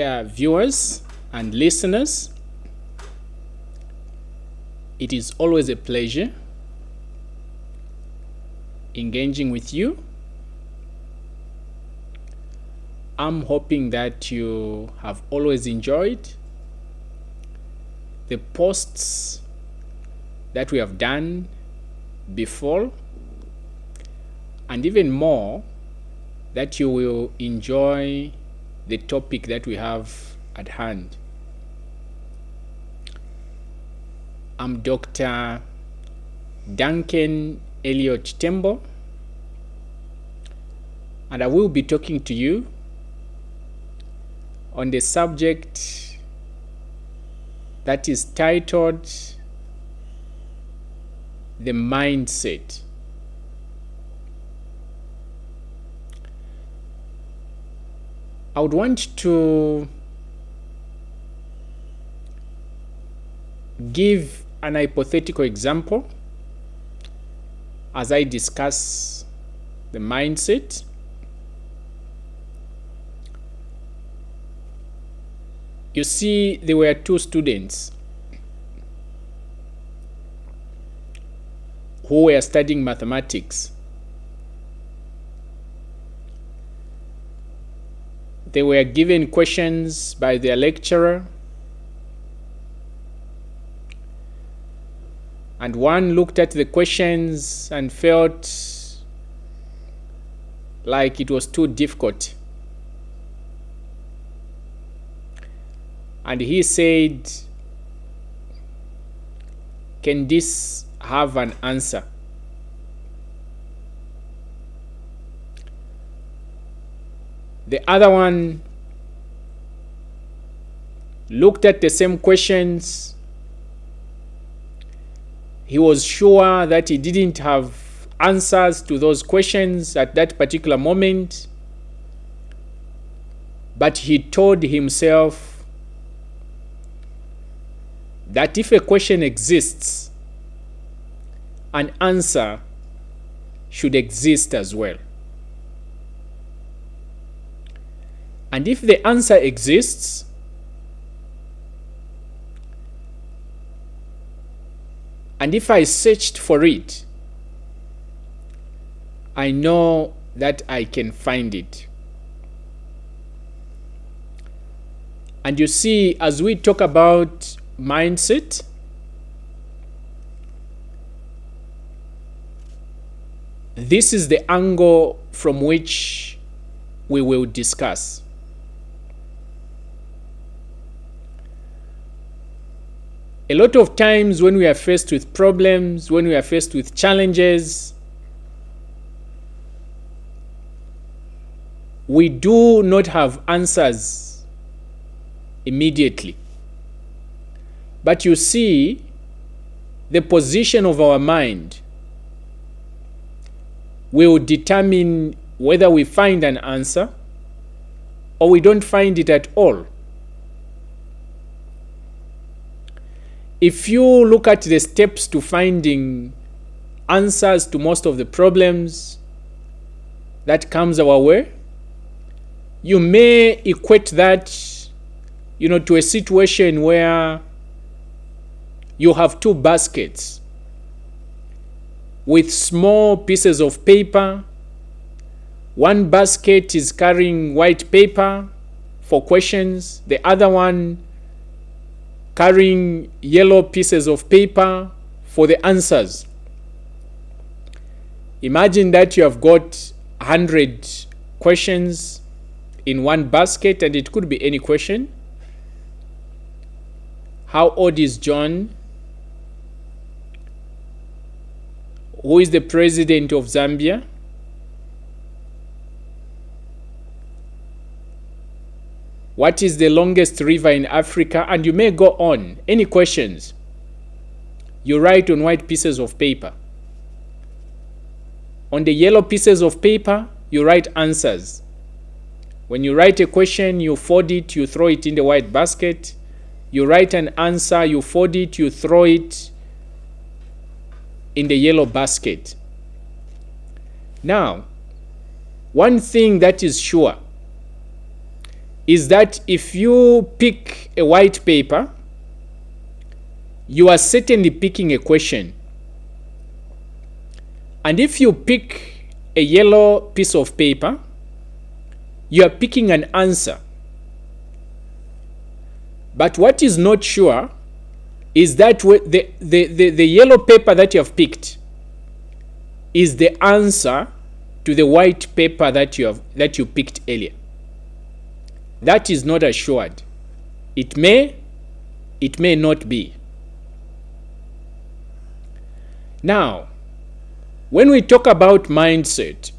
dear viewers and listeners. It is always a pleasure engaging with you. I'm hoping that you have always enjoyed the posts that we have done before, and even more, that you will enjoy the topic that we have at hand. I'm Dr. Duncan Elliot Tembo, and I will be talking to you on the subject that is titled the mindset. I would want to give an hypothetical example as I discuss the mindset. You see, there were two students who were studying mathematics. They were given questions by their lecturer, and one looked at the questions and felt like it was too difficult. And he said, "Can this have an answer?" The other one looked at the same questions. He was sure that he didn't have answers to those questions at that particular moment, but he told himself that if a question exists, an answer should exist as well. And if the answer exists, and if I searched for it, I know that I can find it. And you see, as we talk about mindset, this is the angle from which we will discuss. A lot of times when we are faced with problems, when we are faced with challenges, we do not have answers immediately. But you see, the position of our mind will determine whether we find an answer or we don't find it at all. If you look at the steps to finding answers to most of the problems that comes our way, you may equate that, to a situation where you have two baskets with small pieces of paper. One basket is carrying white paper for questions, the other one carrying yellow pieces of paper for the answers. Imagine that you have got 100 questions in one basket, and it could be any question. How old is John? Who is the president of Zambia? What is the longest river in Africa? And you may go on. Any questions? You write on white pieces of paper. On the yellow pieces of paper, you write answers. When you write a question, you fold it, you throw it in the white basket. You write an answer, you fold it, you throw it in the yellow basket. Now, one thing that is sure is that if you pick a white paper, you are certainly picking a question. And if you pick a yellow piece of paper, you are picking an answer. But what is not sure is that the yellow paper that you have picked is the answer to the white paper that you picked earlier. That is not assured. It may not be. Now, when we talk about mindset,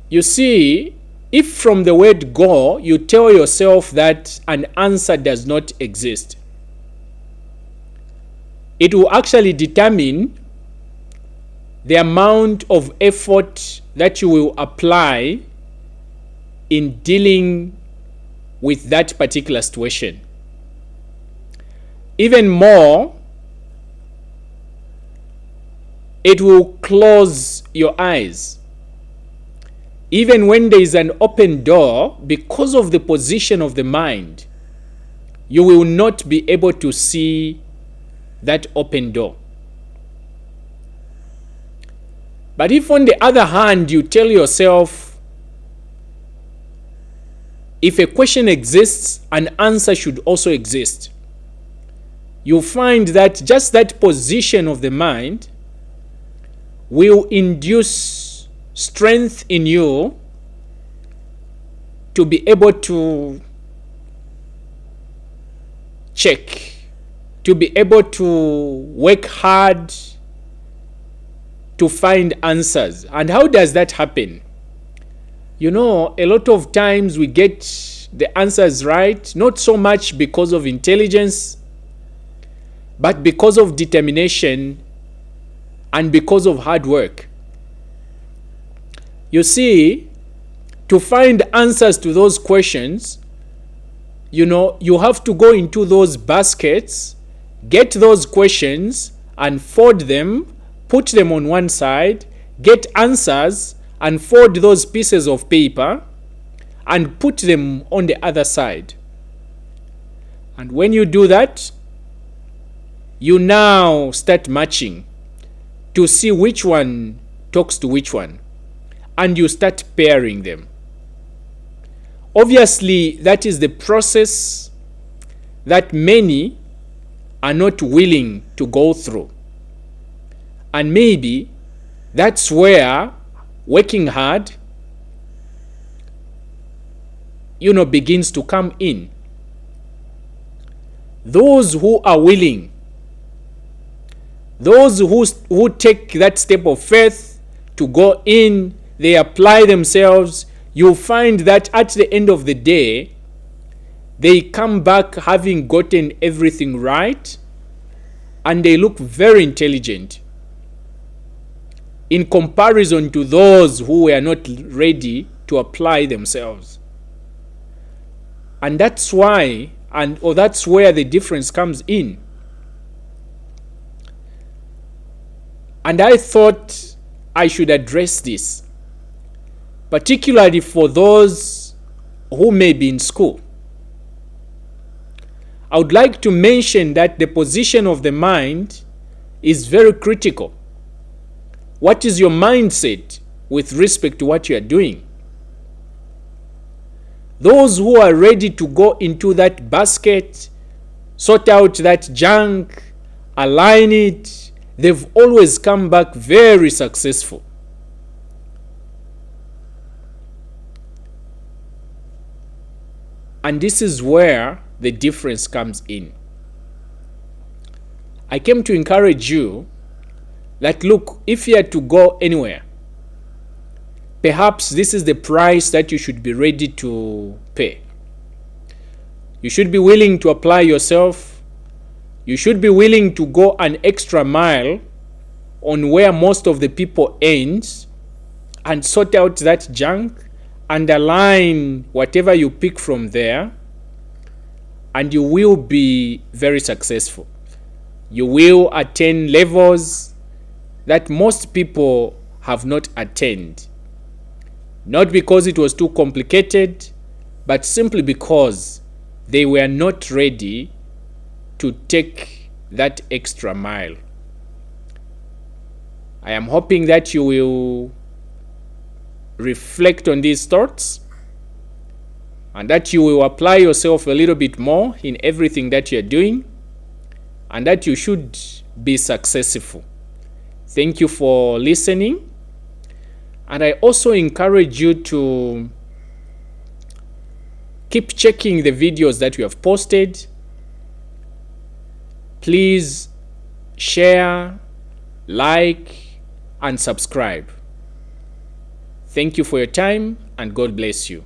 you see, if from the word go, you tell yourself that an answer does not exist, it will actually determine the amount of effort that you will apply in dealing with that particular situation. Even more, it will close your eyes. Even when there is an open door, because of the position of the mind, you will not be able to see that open door. But if on the other hand you tell yourself, if a question exists, an answer should also exist, you'll find that just that position of the mind will induce strength in you to be able to check, to be able to work hard to find answers. And how does that happen? You know, a lot of times we get the answers right, not so much because of intelligence, but because of determination and because of hard work. You see, to find answers to those questions, you know, you have to go into those baskets, get those questions and fold them, put them on one side, get answers and fold those pieces of paper and put them on the other side. And when you do that, you now start matching to see which one talks to which one, and you start pairing them. Obviously, that is the process that many are not willing to go through. And maybe that's where working hard, begins to come in. Those who are willing, those who take that step of faith to go in, they apply themselves, you'll find that at the end of the day, they come back having gotten everything right, and they look very intelligent in comparison to those who were not ready to apply themselves. And that's why, that's where the difference comes in. And I thought I should address this, particularly for those who may be in school. I would like to mention that the position of the mind is very critical. What is your mindset with respect to what you are doing? Those who are ready to go into that basket, sort out that junk, align it, they've always come back very successful. And this is where the difference comes in. I came to encourage you that, look, if you are to go anywhere, perhaps this is the price that you should be ready to pay. You should be willing to apply yourself. You should be willing to go an extra mile on where most of the people end and sort out that junk and align whatever you pick from there, and you will be very successful. You will attain levels that most people have not attained. Not because it was too complicated, but simply because they were not ready to take that extra mile. I am hoping that you will reflect on these thoughts and that you will apply yourself a little bit more in everything that you're doing, and that you should be successful. Thank you for listening. And I also encourage you to keep checking the videos that we have posted. Please share, like, and subscribe. Thank you for your time, and God bless you.